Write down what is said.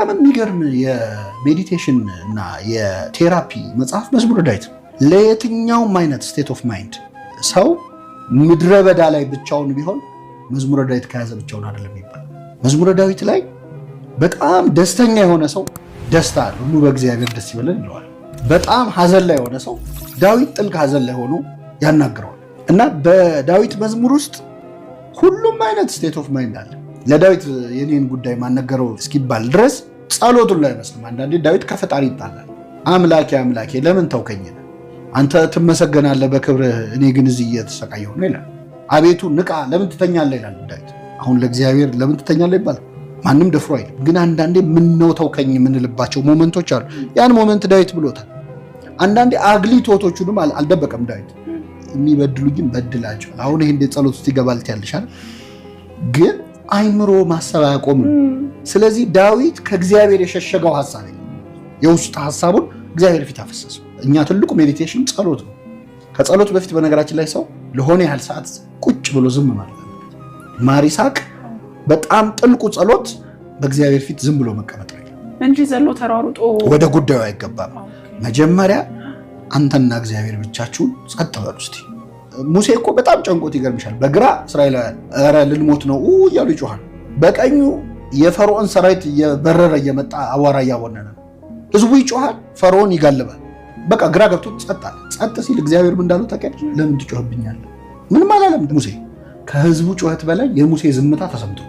በጣም የሚገርም የሜዲቴሽን እና የቴራፒ መጽሐፍ መዝሙረ ዳዊት። ለየትኛውም አይነት ስቴት ኦፍ ማይንድ ሰው ምድረ በዳ ላይ ብቻውን ቢሆን መዝሙረ ዳዊት ከያዘ ብቻውን አይደለም ይባላል። መዝሙረ ዳዊት ላይ በጣም ደስተኛ የሆነ ሰው ደስታ ሁሉ በእግዚአብሔር ደስ ይበለን ይለዋል። በጣም ሐዘን ላይ የሆነ ሰው ዳዊት ጥልቅ ሐዘን ላይ ሆኖ ያናግረዋል። እና በዳዊት መዝሙር ውስጥ ሁሉም አይነት ስቴት ኦፍ ማይንድ አለ። ለዳዊት የኔን ጉዳይ ማነገረው እስኪባል ድረስ ጸሎቱን ላይ መስለም። አንዳንዴ ዳዊት ከፈጣሪ ይጣላል። አምላኬ አምላኬ ለምን ተውከኝ? አንተ ትመሰገናለህ በክብርህ፣ እኔ ግን እዚህ እየተሰቃየሁ ነው ይላል። አቤቱ ንቃ፣ ለምን ትተኛለህ ይላል ዳዊት። አሁን ለእግዚአብሔር ለምን ትተኛለህ ይባላል? ማንም ደፍሮ አይልም። ግን አንዳንዴ ምን ነው ተውከኝ የምንልባቸው ሞመንቶች አሉ። ያን ሞመንት ዳዊት ብሎታል። አንዳንዴ አግሊ ቶቶቹንም አልደበቀም ዳዊት። የሚበድሉኝም በድላቸው። አሁን ይሄ እንደ ጸሎት ውስጥ ይገባል ያልሻል። ግን አይምሮ ማሰብ አያቆምም። ስለዚህ ዳዊት ከእግዚአብሔር የሸሸገው ሐሳብ የውስጥ ሐሳቡን እግዚአብሔር ፊት አፈሰሰው። እኛ ትልቁ ሜዲቴሽን ጸሎት ነው። ከጸሎት በፊት በነገራችን ላይ ሰው ለሆነ ያህል ሰዓት ቁጭ ብሎ ዝም ማለት አለበት። ማር ይስሐቅ በጣም ጥልቁ ጸሎት በእግዚአብሔር ፊት ዝም ብሎ መቀመጥ ነው እንጂ ዘሎ ተሯሩጦ ወደ ጉዳዩ አይገባም። መጀመሪያ አንተና እግዚአብሔር ብቻችሁን ጸጥ በሉ እስቲ። ሙሴ እኮ በጣም ጨንቆት ይገርምሻል። በግራ እስራኤላውያን ኧረ ልንሞት ነው እያሉ ይጮሃል። በቀኙ የፈርዖን ሰራዊት እየበረረ እየመጣ አቧራ እያቦነነ ነው። ህዝቡ ይጮሃል፣ ፈርዖን ይጋልባል። በቃ ግራ ገብቶት ጸጥ አለ። ጸጥ ሲል እግዚአብሔር ምን እንዳለው ታውቂያለሽ? ለምን ትጮህብኛለህ? ምንም አላለም ሙሴ። ከህዝቡ ጩኸት በላይ የሙሴ ዝምታ ተሰምቶ